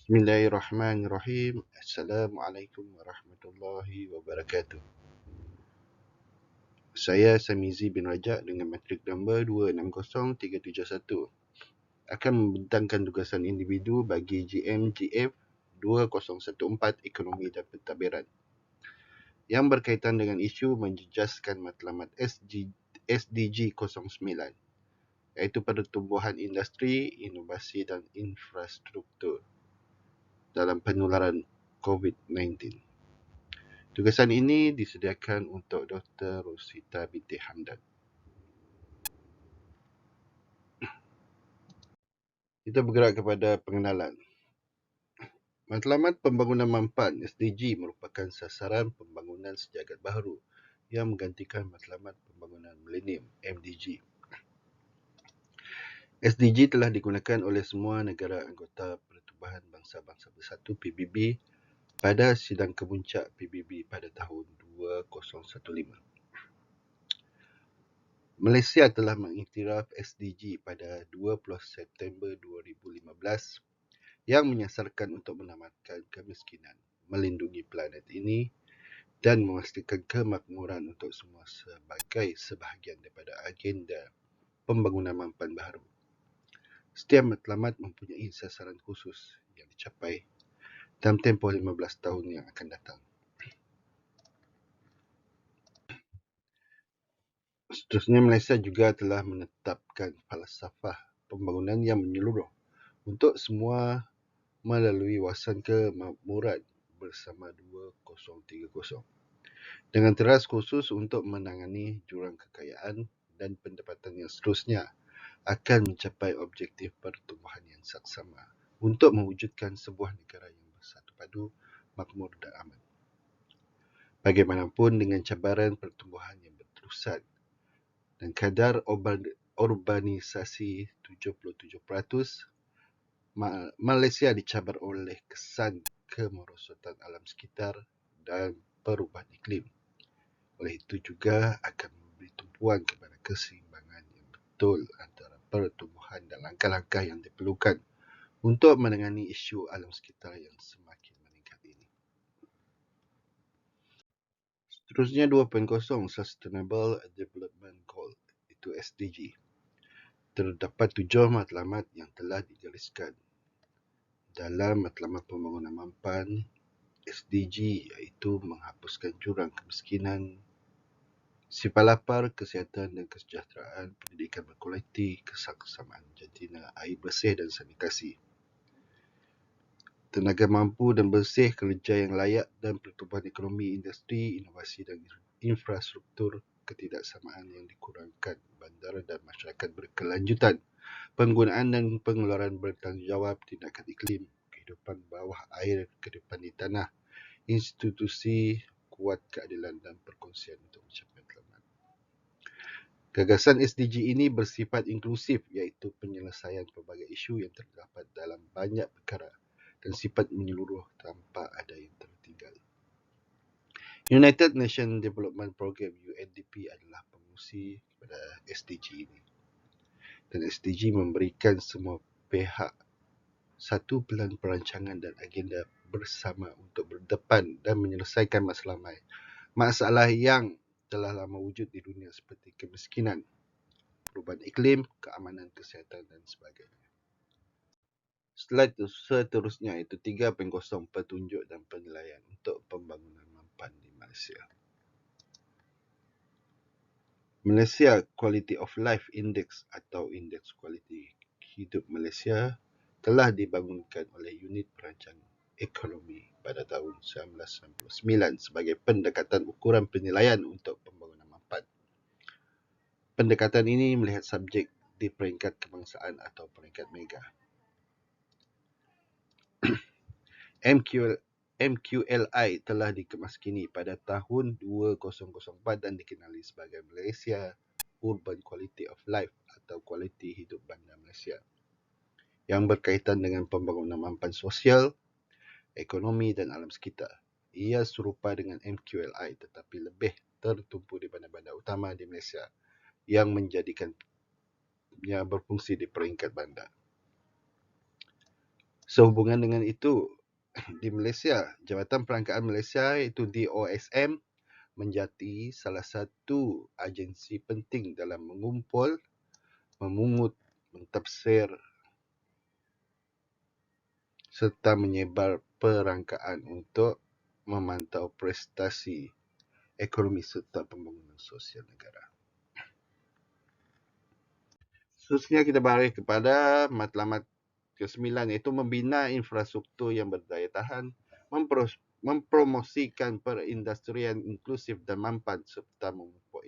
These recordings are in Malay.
Bismillahirrahmanirrahim. Assalamualaikum warahmatullahi wabarakatuh. Saya Samizi bin Rajak dengan matrik nombor 260371 akan membentangkan tugasan individu bagi GMGF 2014 Ekonomi dan Pentadbiran yang berkaitan dengan isu menjejaskan matlamat SDG 09 iaitu pertumbuhan industri, inovasi dan infrastruktur dalam penularan COVID-19. Tugasan ini disediakan untuk Dr. Rosita binti Hamdan. Kita bergerak kepada pengenalan. Matlamat Pembangunan Mampan (SDG) merupakan sasaran pembangunan sejagat baharu yang menggantikan Matlamat Pembangunan Milenium (MDG). SDG telah digunakan oleh semua negara anggota Pertubuhan Bangsa-Bangsa Bersatu (PBB) pada sidang kemuncak PBB pada tahun 2015. Malaysia telah mengiktiraf SDG pada 20 September 2015 yang menyasarkan untuk menamatkan kemiskinan, melindungi planet ini dan memastikan kemakmuran untuk semua sebagai sebahagian daripada agenda pembangunan mampan baharu. Setiap matlamat mempunyai sasaran khusus yang dicapai dalam tempoh 15 tahun yang akan datang. Seterusnya, Malaysia juga telah menetapkan falsafah pembangunan yang menyeluruh untuk semua melalui wawasan kemakmuran bersama 2030 dengan teras khusus untuk menangani jurang kekayaan dan pendapatan yang seterusnya akan mencapai objektif pertumbuhan yang saksama untuk mewujudkan sebuah negara yang bersatu padu, makmur dan aman. Bagaimanapun, dengan cabaran pertumbuhan yang berterusan dan kadar urbanisasi 77%, Malaysia dicabar oleh kesan kemerosotan alam sekitar dan perubahan iklim. Oleh itu juga akan memberi tumpuan kepada keseimbangan yang betul antara pertumbuhan dan langkah-langkah yang diperlukan untuk menangani isu alam sekitar yang semakin meningkat ini. Seterusnya 2.0 Sustainable Development Goal, itu SDG. Terdapat 7 matlamat yang telah digariskan dalam Matlamat Pembangunan Mampan SDG, iaitu menghapuskan jurang kemiskinan, sifat lapar, kesihatan dan kesejahteraan, pendidikan berkualiti, kesamaan jantina, air bersih dan sanitasi, tenaga mampu dan bersih, kerja yang layak dan pertumbuhan ekonomi, industri, inovasi dan infrastruktur, ketidaksamaan yang dikurangkan, bandar dan masyarakat berkelanjutan, penggunaan dan pengeluaran bertanggungjawab, tindakan iklim, kehidupan bawah air, kehidupan di tanah, institusi kuat keadilan dan perkongsian untuk mencapai matlamat. Gagasan SDG ini bersifat inklusif, iaitu penyelesaian pelbagai isu yang terdapat dalam banyak perkara dan sifat menyeluruh tanpa ada yang tertinggal. United Nations Development Programme UNDP adalah pengurusi kepada SDG ini. Dan SDG memberikan semua pihak satu pelan perancangan dan agenda bersama untuk berdepan dan menyelesaikan masalah yang telah lama wujud di dunia seperti kemiskinan, perubahan iklim, keamanan kesihatan dan sebagainya. Slide seterusnya itu 3.0 petunjuk dan penilaian untuk pembangunan mampan di Malaysia. Malaysia Quality of Life Index atau Indeks Kualiti Hidup Malaysia telah dibangunkan oleh Unit Perancangan Ekonomi pada tahun 1999 sebagai pendekatan ukuran penilaian untuk pembangunan mampan. Pendekatan ini melihat subjek di peringkat kebangsaan atau peringkat mega. MQLI telah dikemaskini pada tahun 2004 dan dikenali sebagai Malaysia Urban Quality of Life atau Kualiti Hidup Bandar Malaysia, yang berkaitan dengan pembangunan mampan sosial, ekonomi dan alam sekitar. Ia serupa dengan MQLI tetapi lebih tertumpu di bandar-bandar utama di Malaysia yang menjadikannya berfungsi di peringkat bandar. Sehubungan dengan itu, di Malaysia, Jabatan Perangkaan Malaysia iaitu DOSM menjadi salah satu agensi penting dalam mengumpul, memungut, mentafsir serta menyebar perangkaan untuk memantau prestasi ekonomi serta pembangunan sosial negara. Seterusnya kita balik kepada matlamat ke-9 iaitu membina infrastruktur yang berdaya tahan, mempromosikan perindustrian inklusif dan mampan serta memupuk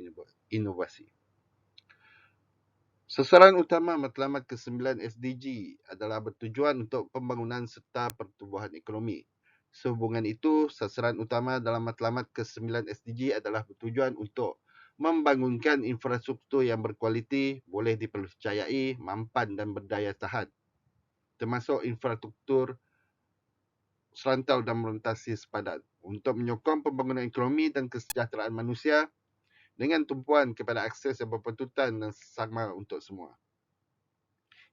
inovasi. Sasaran utama matlamat ke-9 SDG adalah bertujuan untuk pembangunan serta pertumbuhan ekonomi. Sehubungan itu, sasaran utama dalam matlamat ke-9 SDG adalah bertujuan untuk membangunkan infrastruktur yang berkualiti, boleh dipercayai, mampan dan berdaya tahan, termasuk infrastruktur serantau dan merentasi sepadan untuk menyokong pembangunan ekonomi dan kesejahteraan manusia dengan tumpuan kepada akses yang berpatutan dan sama untuk semua.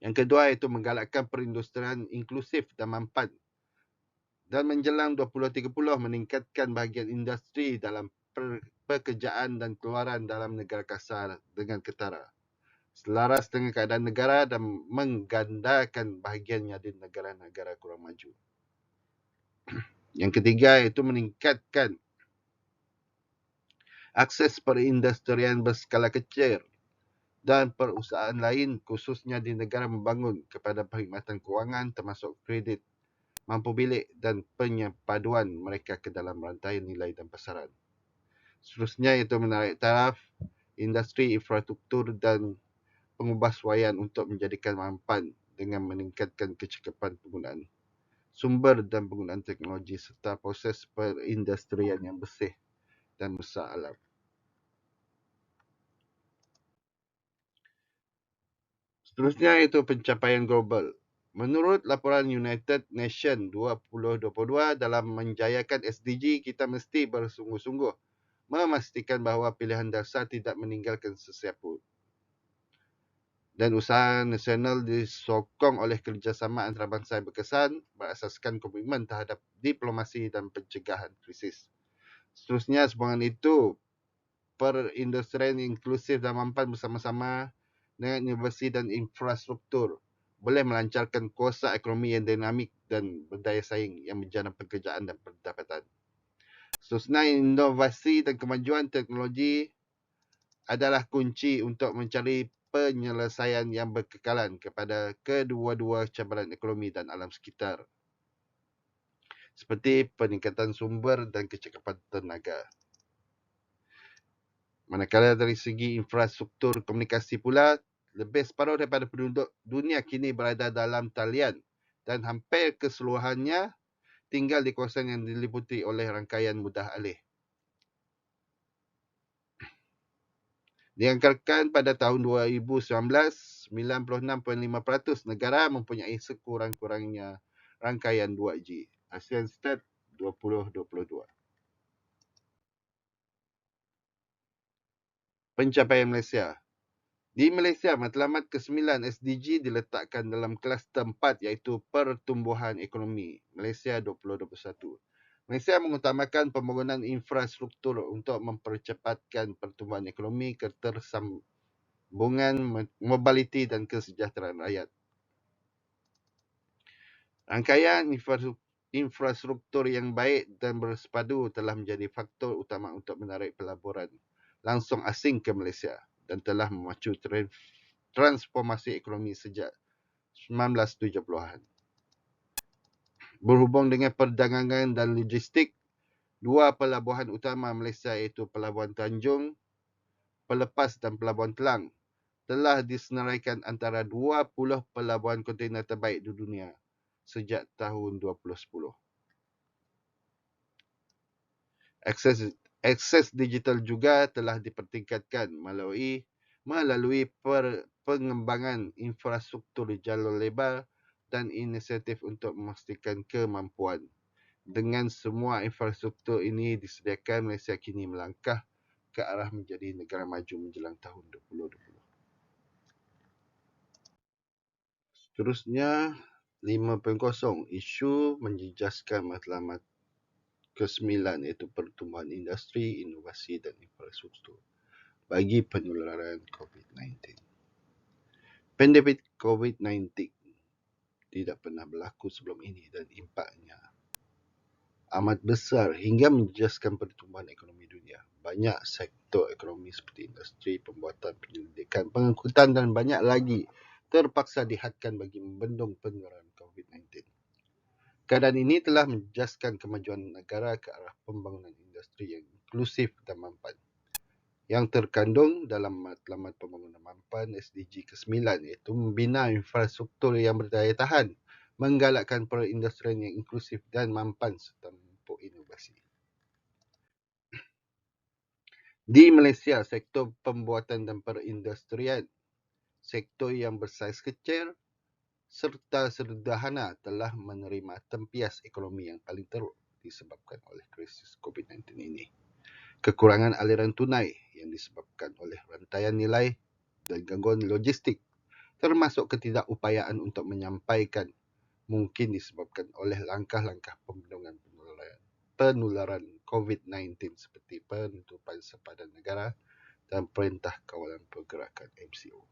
Yang kedua iaitu menggalakkan perindustrian inklusif dan mampan, dan menjelang 2030 meningkatkan bahagian industri dalam pekerjaan dan keluaran dalam negara kasar dengan ketara, selaras dengan keadaan negara dan menggandakan bahagiannya di negara-negara kurang maju. Yang ketiga iaitu meningkatkan akses perindustrian berskala kecil dan perusahaan lain khususnya di negara membangun kepada perkhidmatan kewangan termasuk kredit, mampu bilik dan penyepaduan mereka ke dalam rantai nilai dan pasaran. Seterusnya iaitu menarik taraf industri infrastruktur dan pengubahsuaian untuk menjadikan mampan dengan meningkatkan kecekapan penggunaan sumber dan penggunaan teknologi serta proses perindustrian yang bersih dan mesak alam. Seterusnya iaitu pencapaian global. Menurut laporan United Nations 2022 dalam menjayakan SDG, kita mesti bersungguh-sungguh memastikan bahawa pilihan dasar tidak meninggalkan sesiapa. Dan usaha nasional disokong oleh kerjasama antarabangsa yang berkesan berasaskan komitmen terhadap diplomasi dan pencegahan krisis. Seterusnya, sehubungan itu, perindustrian inklusif dan mampan bersama-sama dengan inovasi dan infrastruktur boleh melancarkan kuasa ekonomi yang dinamik dan berdaya saing yang menjana pekerjaan dan pendapatan. Seterusnya, inovasi dan kemajuan teknologi adalah kunci untuk mencari penyelesaian yang berkekalan kepada kedua-dua cabaran ekonomi dan alam sekitar, seperti peningkatan sumber dan kecekapan tenaga. Manakala dari segi infrastruktur komunikasi pula, lebih separuh daripada penduduk dunia kini berada dalam talian dan hampir keseluruhannya tinggal di kawasan yang diliputi oleh rangkaian mudah alih. Dianggarkan pada tahun 2019, 96.5% negara mempunyai sekurang-kurangnya rangkaian 2G. ASEAN Stat 2022. Pencapaian Malaysia. Di Malaysia, matlamat ke-9 SDG diletakkan dalam kluster 4 iaitu pertumbuhan ekonomi Malaysia 2021. Malaysia mengutamakan pembangunan infrastruktur untuk mempercepatkan pertumbuhan ekonomi, ketersambungan, mobiliti dan kesejahteraan rakyat. Rangkaian infrastruktur yang baik dan bersepadu telah menjadi faktor utama untuk menarik pelaburan langsung asing ke Malaysia dan telah memacu transformasi ekonomi sejak 1970-an. Berhubung dengan perdagangan dan logistik, dua pelabuhan utama Malaysia iaitu Pelabuhan Tanjung Pelepas dan Pelabuhan Kelang telah disenaraikan antara 20 pelabuhan kontainer terbaik di dunia sejak tahun 2010. Akses digital juga telah dipertingkatkan melalui pengembangan infrastruktur jalur lebar dan inisiatif untuk memastikan kemampuan. Dengan semua infrastruktur ini disediakan, Malaysia kini melangkah ke arah menjadi negara maju menjelang tahun 2020. Seterusnya, 5.0 isu menjejaskan matlamat ke-9 iaitu pertumbuhan industri, inovasi dan infrastruktur bagi penularan COVID-19. Pandemik COVID-19 tidak pernah berlaku sebelum ini dan impaknya amat besar hingga menjejaskan pertumbuhan ekonomi dunia. Banyak sektor ekonomi seperti industri, pembuatan, penyelidikan, pengangkutan dan banyak lagi terpaksa dihadkan bagi membendung penularan COVID-19. Keadaan ini telah menjejaskan kemajuan negara ke arah pembangunan industri yang inklusif dan mampan. Yang terkandung dalam matlamat pembangunan mampan SDG ke-9 iaitu membina infrastruktur yang berdaya tahan, menggalakkan perindustrian yang inklusif dan mampan serta memupuk inovasi. Di Malaysia, sektor pembuatan dan perindustrian, sektor yang bersaiz kecil serta sederhana telah menerima tempias ekonomi yang paling teruk disebabkan oleh krisis COVID-19 ini. Kekurangan aliran tunai yang disebabkan oleh rantaian nilai dan gangguan logistik, termasuk ketidakupayaan untuk menyampaikan, mungkin disebabkan oleh langkah-langkah pembendungan penularan COVID-19 seperti penutupan sempadan negara dan Perintah Kawalan Pergerakan MCO.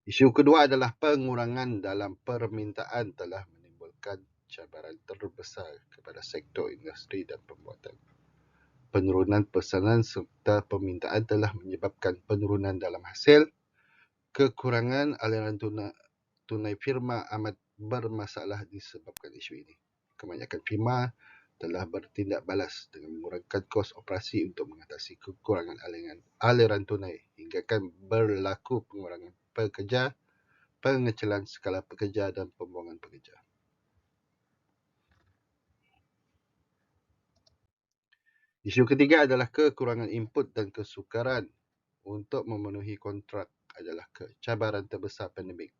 Isu kedua adalah pengurangan dalam permintaan telah menimbulkan cabaran terbesar kepada sektor industri dan pembuatan. Penurunan pesanan serta permintaan telah menyebabkan penurunan dalam hasil. Kekurangan aliran tunai firma amat bermasalah disebabkan isu ini. Kebanyakan firma telah bertindak balas dengan mengurangkan kos operasi untuk mengatasi kekurangan aliran tunai hinggakan berlaku pengurangan pekerja, pengecilan skala pekerja dan pembuangan pekerja. Isu ketiga adalah kekurangan input dan kesukaran untuk memenuhi kontrak adalah cabaran terbesar pandemik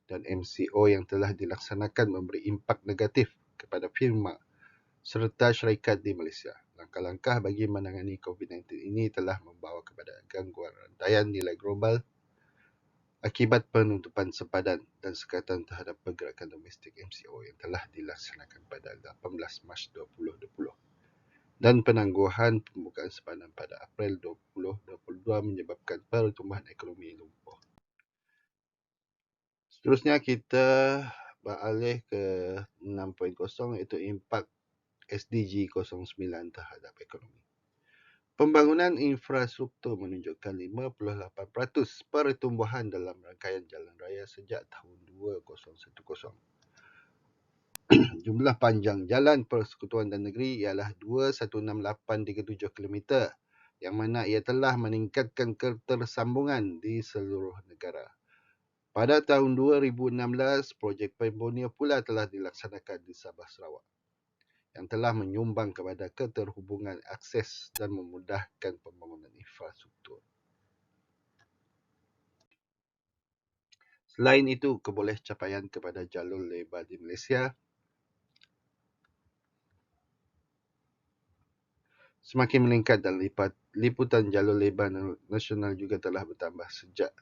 dan MCO yang telah dilaksanakan memberi impak negatif kepada firma serta syarikat di Malaysia. Langkah-langkah bagi menangani COVID-19 ini telah membawa kepada gangguan rantaian nilai global akibat penutupan sempadan dan sekatan terhadap pergerakan domestik MCO yang telah dilaksanakan pada 18 Mac 2020. Dan penangguhan pembukaan sempadan pada April 2022 menyebabkan pertumbuhan ekonomi lumpuh. Seterusnya kita beralih ke 6.0 iaitu impak SDG 09 terhadap ekonomi. Pembangunan infrastruktur menunjukkan 58% pertumbuhan dalam rangkaian jalan raya sejak tahun 2010. Jumlah panjang jalan persekutuan dan negeri ialah 216,837 km, yang mana ia telah meningkatkan ketersambungan di seluruh negara. Pada tahun 2016, projek Pembonia pula telah dilaksanakan di Sabah Sarawak, yang telah menyumbang kepada keterhubungan akses dan memudahkan pembangunan infrastruktur. Selain itu, keboleh capaian kepada jalur lebar di Malaysia semakin meningkat dan liputan jalur lebar nasional juga telah bertambah sejak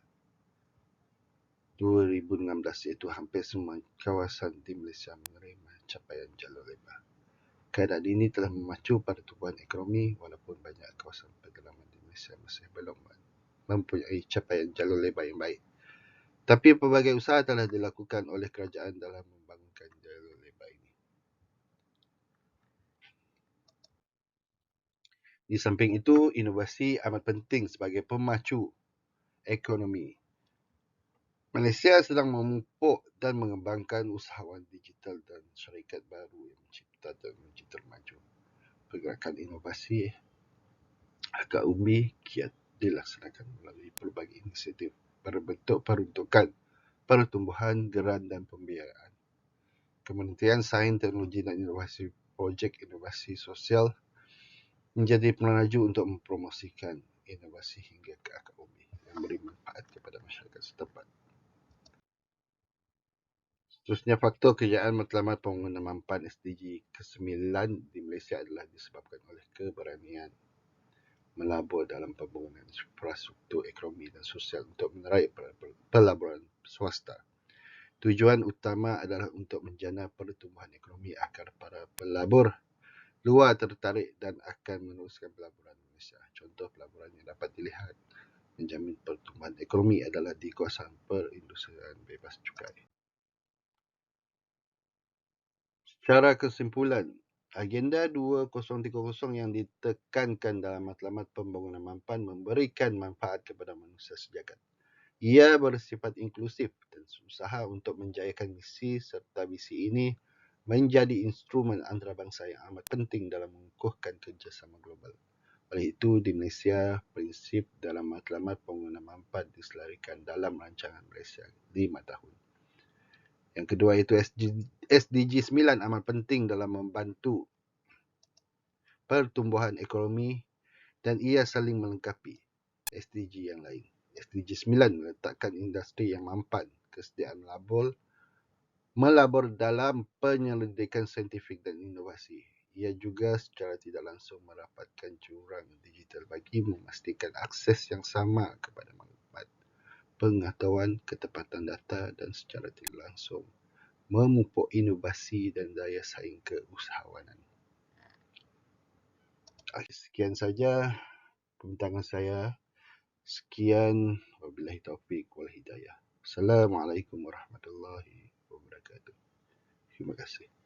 2016, iaitu hampir semua kawasan di Malaysia menerima capaian jalur lebar. Keadaan ini telah memacu pertumbuhan ekonomi walaupun banyak kawasan pedalaman di Malaysia masih belum mempunyai capaian jalur lebar yang baik. Tapi pelbagai usaha telah dilakukan oleh kerajaan dalam membangunkan jalur lebar ini. Di samping itu, inovasi amat penting sebagai pemacu ekonomi. Malaysia sedang memupuk dan mengembangkan usahawan digital dan syarikat baru yang mencipta teknologi termaju. Pergerakan inovasi agak umbi kiat dilaksanakan melalui pelbagai inisiatif berbentuk peruntukan, pertumbuhan, geran dan pembiayaan. Kementerian Sains, Teknologi dan Inovasi Projek Inovasi Sosial menjadi peneraju untuk mempromosikan inovasi hingga ke akar umbi yang beri manfaat kepada masyarakat setempat. Seterusnya, faktor kejayaan matlamat pembangunan mampan SDG ke-9 di Malaysia adalah disebabkan oleh keberanian melabur dalam pembangunan infrastruktur ekonomi dan sosial untuk menerai pelaburan swasta. Tujuan utama adalah untuk menjana pertumbuhan ekonomi agar para pelabur luar tertarik dan akan meneruskan pelaburan Malaysia. Contoh pelaburan yang dapat dilihat menjamin pertumbuhan ekonomi adalah di kawasan perindustrian bebas cukai. Secara kesimpulan, agenda 2030 yang ditekankan dalam matlamat pembangunan mampan memberikan manfaat kepada manusia sejagat. Ia bersifat inklusif dan berusaha untuk menjayakan misi serta misi ini menjadi instrumen antarabangsa yang amat penting dalam mengukuhkan kerjasama global. Oleh itu, di Malaysia, prinsip dalam matlamat pembangunan mampan diselarikan dalam rancangan Malaysia 5 tahun. Yang kedua itu SDG 9 amat penting dalam membantu pertumbuhan ekonomi dan ia saling melengkapi SDG yang lain. SDG 9 meletakkan industri yang mampan, kesediaan melabur dalam penyelidikan saintifik dan inovasi. Ia juga secara tidak langsung merapatkan jurang digital bagi memastikan akses yang sama kepada maklumat, pengetahuan, ketepatan data dan secara tidak langsung memupuk inovasi dan daya saing keusahawanan. Sekian saja pembincangan saya. Sekian, wabillahi taufik wal hidayah. Assalamualaikum warahmatullahi wabarakatuh. Terima kasih.